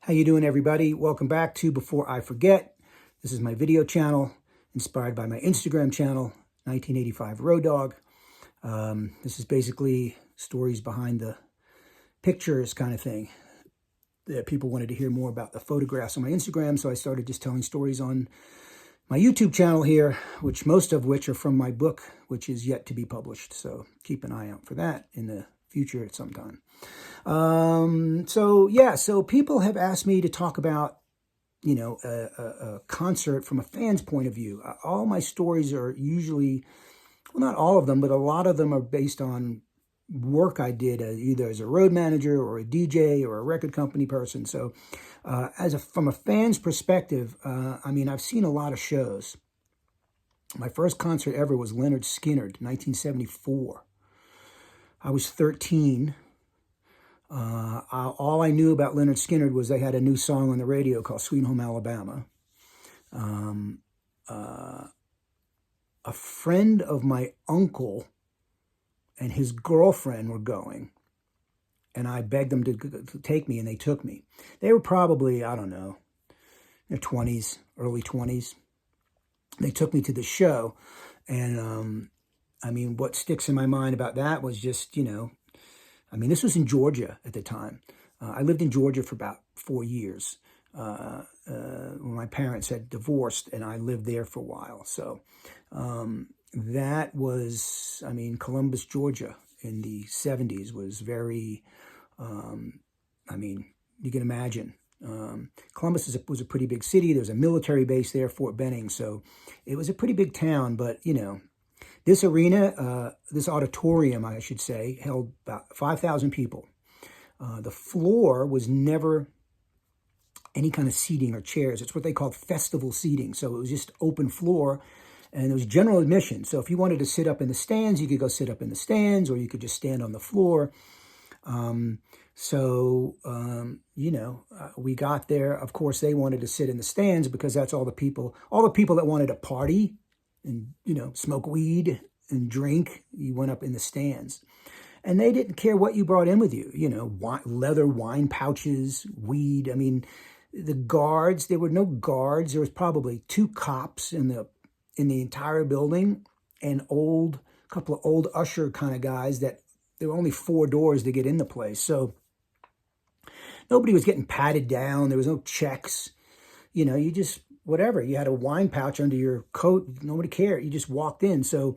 How you doing, everybody? Welcome back to Before I Forget. This is my video channel, inspired by my Instagram channel, 1985 Road Dog. This is basically stories behind the pictures kind of thing. People wanted to hear more about the photographs on my Instagram, so I started just telling stories on my YouTube channel here, which most of which are from my book, which is yet to be published. So keep an eye out for that in the future at some time. So people have asked me to talk about, a concert from a fan's point of view. All my stories are usually, well, not all of them, but a lot of them are based on work I did either as a road manager or a DJ or a record company person. So from a fan's perspective, I've seen a lot of shows. My first concert ever was Lynyrd Skynyrd, 1974. I was 13. All I knew about Lynyrd Skynyrd was they had a new song on the radio called Sweet Home Alabama. A friend of my uncle and his girlfriend were going, and I begged them to take me, and they took me. They were probably, I don't know, in their 20s, early 20s. They took me to the show, and what sticks in my mind about that was just, this was in Georgia at the time. I lived in Georgia for about 4 years when my parents had divorced, and I lived there for a while. So that was, Columbus, Georgia in the 70s was very, you can imagine. Columbus was a pretty big city. There was a military base there, Fort Benning. So it was a pretty big town, but, this arena, this auditorium, I should say, held about 5,000 people. The floor was never any kind of seating or chairs. It's what they called festival seating. So it was just open floor, and it was general admission. So if you wanted to sit up in the stands, you could go sit up in the stands, or you could just stand on the floor. We got there. Of course, they wanted to sit in the stands because that's all the people that wanted to party and, smoke weed and drink, you went up in the stands. And they didn't care what you brought in with you, leather wine pouches, weed. The guards, there were no guards. There was probably 2 cops in the entire building, and a couple of old usher kind of guys that there were only 4 doors to get in the place. So nobody was getting patted down. There was no checks. You just, whatever. You had a wine pouch under your coat. Nobody cared. You just walked in. So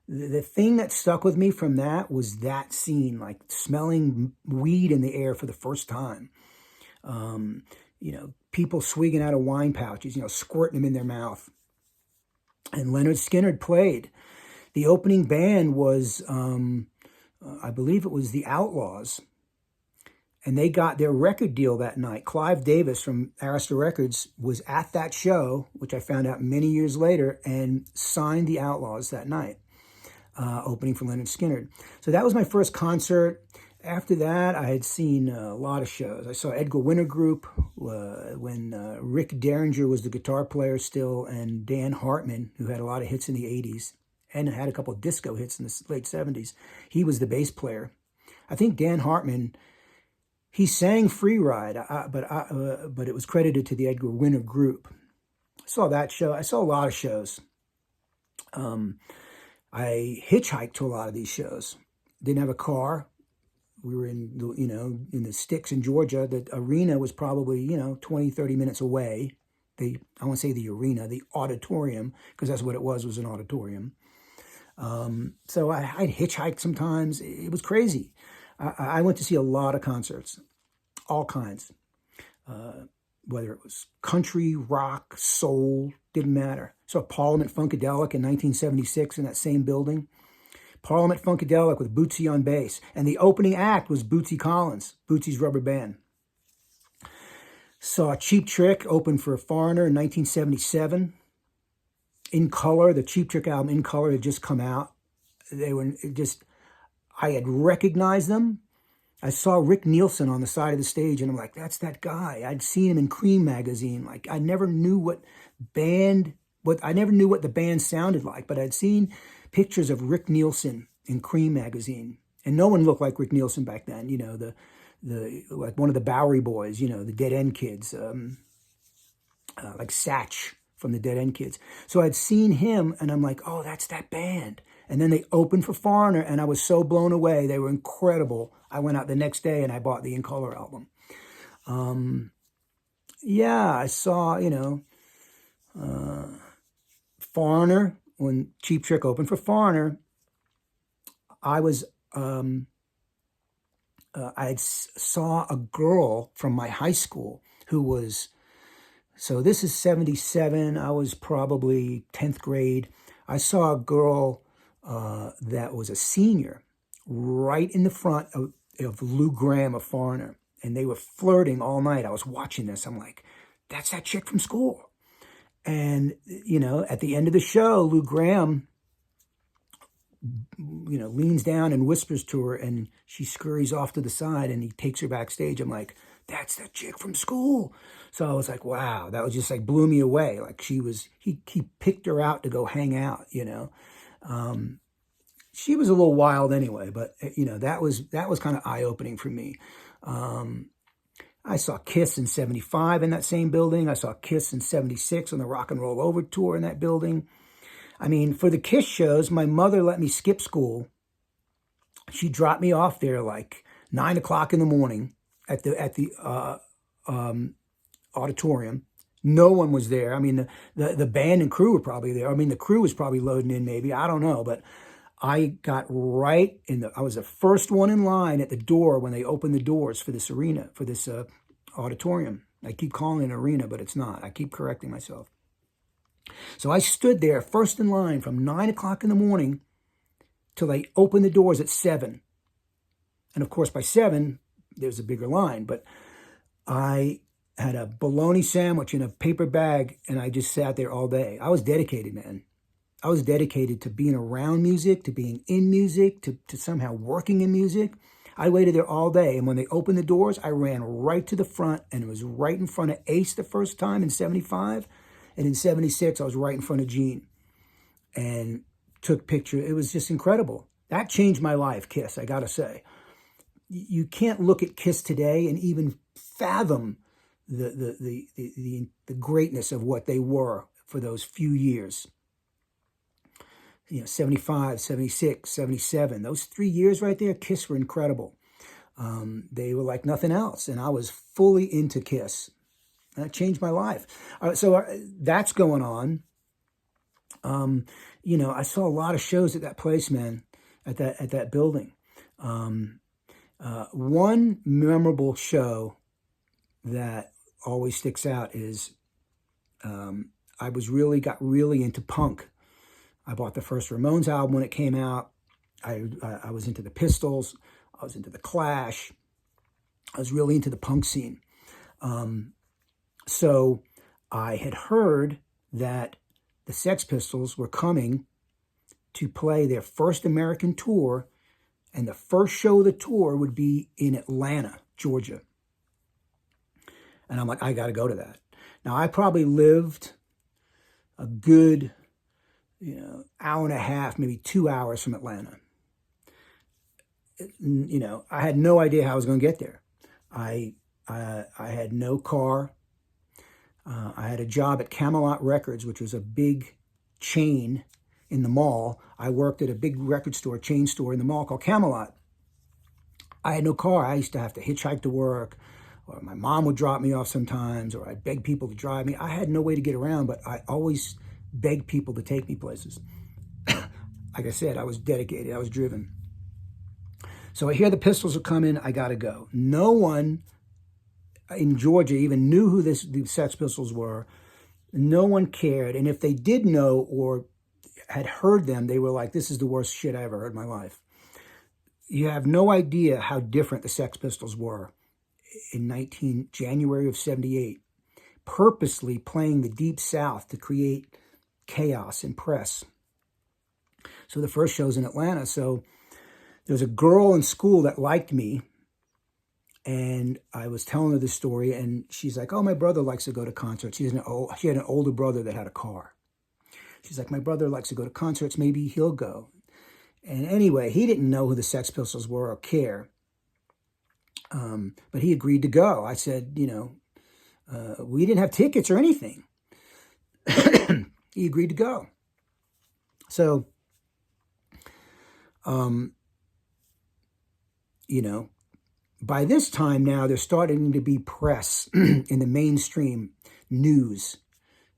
the thing that stuck with me from that was that scene, like smelling weed in the air for the first time. People swigging out of wine pouches, squirting them in their mouth. And Lynyrd Skynyrd played. The opening band was, I believe it was the Outlaws. And they got their record deal that night. Clive Davis from Arista Records was at that show, which I found out many years later, and signed the Outlaws that night, opening for Lynyrd Skynyrd. So that was my first concert. After that, I had seen a lot of shows. I saw Edgar Group when Rick Derringer was the guitar player still, and Dan Hartman, who had a lot of hits in the 80s and had a couple of disco hits in the late 70s. He was the bass player. I think Dan Hartman, he sang Free Ride, but it was credited to the Edgar Winter Group. I saw that show. I saw a lot of shows. I hitchhiked to a lot of these shows. Didn't have a car. We were in the sticks in Georgia. The arena was probably, 20, 30 minutes away. I won't say the arena, the auditorium, because that's what it was an auditorium. So I'd hitchhike sometimes. It was crazy. I went to see a lot of concerts, all kinds, whether it was country, rock, soul, didn't matter. Saw Parliament Funkadelic in 1976 in that same building. Parliament Funkadelic with Bootsy on bass. And the opening act was Bootsy Collins, Bootsy's Rubber Band. Saw Cheap Trick open for Foreigner in 1977. In Color, the Cheap Trick album In Color had just come out. I had recognized them. I saw Rick Nielsen on the side of the stage, and I'm like, that's that guy. I'd seen him in Cream magazine. Like, I never knew what the band sounded like, but I'd seen pictures of Rick Nielsen in Cream magazine. And no one looked like Rick Nielsen back then. like one of the Bowery Boys, the Dead End Kids, like Satch from the Dead End Kids. So I'd seen him, and I'm like, oh, that's that band. And then they opened for Foreigner, and I was so blown away. They were incredible. I went out the next day, and I bought the In Color album. Yeah, I saw, Foreigner, when Cheap Trick opened for Foreigner. I was, saw a girl from my high school who was, so this is 77, I was probably 10th grade. I saw a girl that was a senior right in the front of Lou Gramm of Foreigner, and they were flirting all night. I was watching this. I'm like, that's that chick from school. And, at the end of the show, Lou Gramm, leans down and whispers to her, and she scurries off to the side, and he takes her backstage. I'm like, that's that chick from school. So I was like, wow, that was just like blew me away. Like he picked her out to go hang out, She was a little wild anyway, but that was kind of eye-opening for me. I saw Kiss in 75 in that same building. I saw Kiss in 76 on the Rock and Roll Over tour in that building. I mean, for the Kiss shows, my mother let me skip school. She dropped me off there like 9 o'clock in the morning at the auditorium. No one was there. I mean, the band and crew were probably there. I mean, the crew was probably loading in maybe. I don't know. But I got right I was the first one in line at the door when they opened the doors for this arena, for this auditorium. I keep calling it an arena, but it's not. I keep correcting myself. So I stood there first in line from 9 o'clock in the morning till they opened the doors at 7. And of course, by 7, there's a bigger line. But I had a bologna sandwich in a paper bag, and I just sat there all day. I was dedicated, man. I was dedicated to being around music, to being in music, to somehow working in music. I waited there all day, and when they opened the doors, I ran right to the front, and it was right in front of Ace the first time in 75. And in 76, I was right in front of Gene and took pictures. It was just incredible. That changed my life, Kiss, I got to say. You can't look at Kiss today and even fathom the greatness of what they were for those few years. 75, 76, 77. Those 3 years right there, Kiss were incredible. They were like nothing else. And I was fully into Kiss. That changed my life. So that's going on. I saw a lot of shows at that place, man, at that building. One memorable show that always sticks out is I got really into punk. I bought the first Ramones album when it came out. I was into the Pistols. I was into the Clash. I was really into the punk scene. So I had heard that the Sex Pistols were coming to play their first American tour, and the first show of the tour would be in Atlanta, Georgia. And I'm like, I got to go to that. Now, I probably lived a good, hour and a half, maybe 2 hours from Atlanta. I had no idea how I was going to get there. I had no car. I had a job at Camelot Records, which was a big chain in the mall. I worked at a big record store, chain store in the mall called Camelot. I had no car. I used to have to hitchhike to work, or my mom would drop me off sometimes, or I'd beg people to drive me. I had no way to get around, but I always begged people to take me places. Like I said, I was dedicated. I was driven. So I hear the Pistols are coming. I got to go. No one in Georgia even knew who the Sex Pistols were. No one cared. And if they did know or had heard them, they were like, this is the worst shit I ever heard in my life. You have no idea how different the Sex Pistols were in January of 78, purposely playing the Deep South to create chaos and press. So the first show's in Atlanta. So there's a girl in school that liked me, and I was telling her this story, and she's like, oh, my brother likes to go to concerts. She had an older brother that had a car. She's like, my brother likes to go to concerts. Maybe he'll go. And anyway, he didn't know who the Sex Pistols were or care. But he agreed to go. I said, we didn't have tickets or anything. He agreed to go. So, by this time now, there's starting to be press in the mainstream news.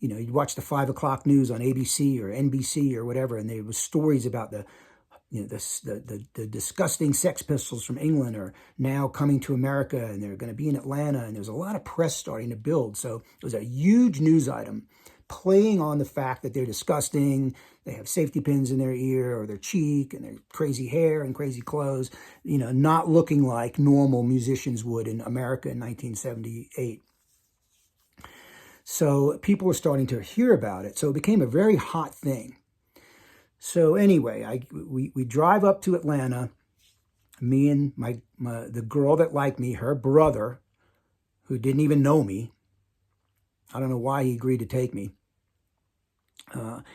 You'd watch the 5 o'clock news on ABC or NBC or whatever, and there was stories about the disgusting Sex Pistols from England are now coming to America, and they're going to be in Atlanta, and there's a lot of press starting to build. So it was a huge news item playing on the fact that they're disgusting, they have safety pins in their ear or their cheek, and their crazy hair and crazy clothes, not looking like normal musicians would in America in 1978. So people were starting to hear about it. So it became a very hot thing. So anyway, we drive up to Atlanta. Me and the girl that liked me, her brother, who didn't even know me. I don't know why he agreed to take me.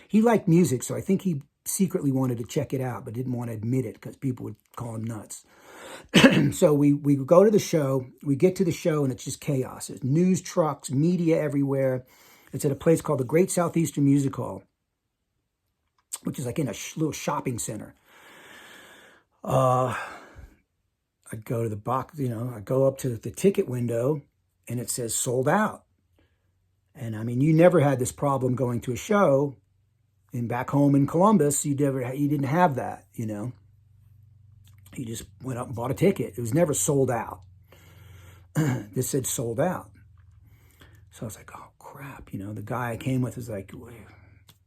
He liked music, so I think he secretly wanted to check it out, but didn't want to admit it because people would call him nuts. So we go to the show. We get to the show, and it's just chaos. There's news trucks, media everywhere. It's at a place called the Great Southeastern Music Hall, which is like in a little shopping center. I go to the box, I go up to the ticket window, and it says sold out. And I mean, you never had this problem going to a show. And back home in Columbus, you didn't have that, You just went up and bought a ticket. It was never sold out. This said sold out. So I was like, oh crap. The guy I came with was like,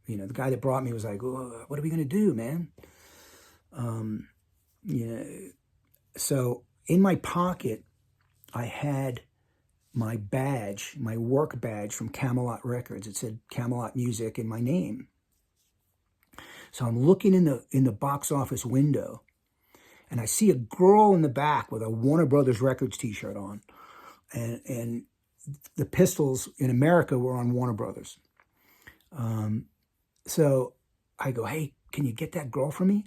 the guy that brought me was like, what are we going to do, man? So in my pocket, I had my badge, my work badge from Camelot Records. It said Camelot Music in my name. So I'm looking in the box office window, and I see a girl in the back with a Warner Brothers Records t-shirt on. And the Pistols in America were on Warner Brothers. So I go, hey, can you get that girl for me?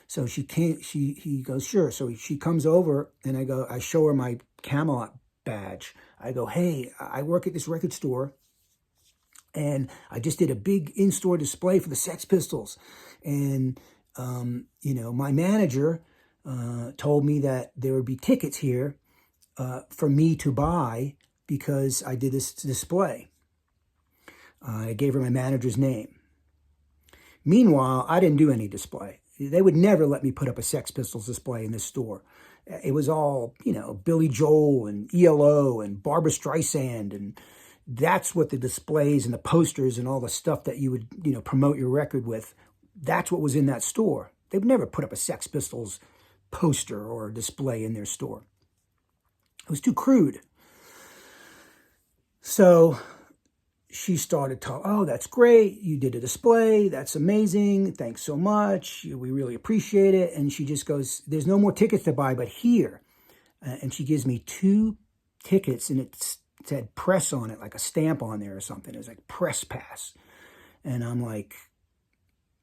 So he goes, sure. So she comes over, and I show her my Camelot badge. I go, hey, I work at this record store, and I just did a big in-store display for the Sex Pistols. And, my manager told me that there would be tickets here for me to buy because I did this display. I gave her my manager's name. Meanwhile, I didn't do any display. They would never let me put up a Sex Pistols display in this store. It was all, Billy Joel and ELO and Barbra Streisand, and that's what the displays and the posters and all the stuff that you would, promote your record with, that's what was in that store. They would never put up a Sex Pistols poster or display in their store. It was too crude. So she started talking, oh, that's great. You did a display. That's amazing. Thanks so much. We really appreciate it. And she just goes, there's no more tickets to buy, but here. And she gives me 2 tickets, and it said press on it, like a stamp on there or something. It was like press pass. And I'm like,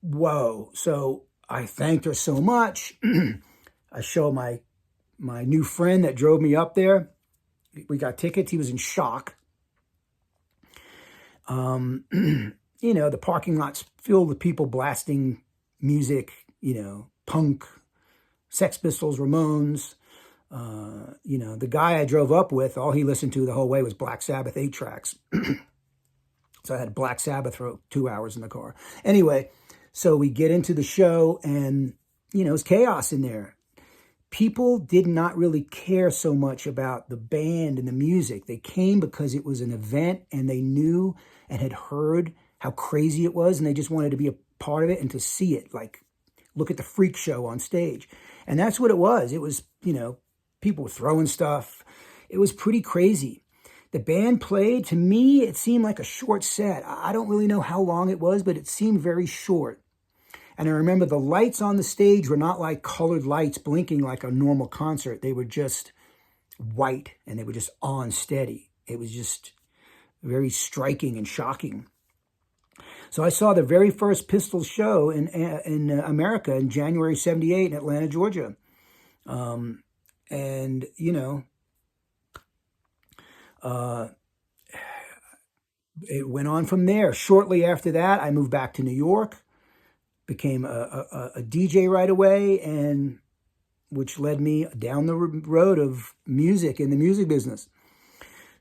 whoa. So I thanked her so much. I show my new friend that drove me up there. We got tickets. He was in shock. The parking lot's filled with people blasting music, punk, Sex Pistols, Ramones. The guy I drove up with, all he listened to the whole way was Black Sabbath 8 tracks. So I had Black Sabbath for 2 hours in the car. Anyway, so we get into the show, and, it's chaos in there. People did not really care so much about the band and the music. They came because it was an event, and they knew and had heard how crazy it was, and they just wanted to be a part of it and to see it, like look at the freak show on stage. And that's what it was. It was, people were throwing stuff. It was pretty crazy. The band played. To me, it seemed like a short set. I don't really know how long it was, but it seemed very short. And I remember the lights on the stage were not like colored lights blinking like a normal concert. They were just white, and they were just on steady. It was just very striking and shocking. So I saw the very first Pistols show in America in January '78 in Atlanta, Georgia. And, It went on from there. Shortly after that, I moved back to New York, became a DJ right away, and which led me down the road of music in the music business.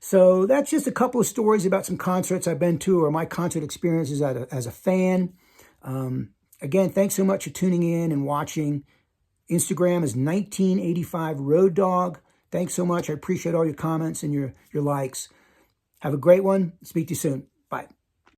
So that's just a couple of stories about some concerts I've been to or my concert experiences as a fan. Again, thanks so much for tuning in and watching. Instagram is 1985 Road Dog. Thanks so much. I appreciate all your comments and your likes. Have a great one. Speak to you soon.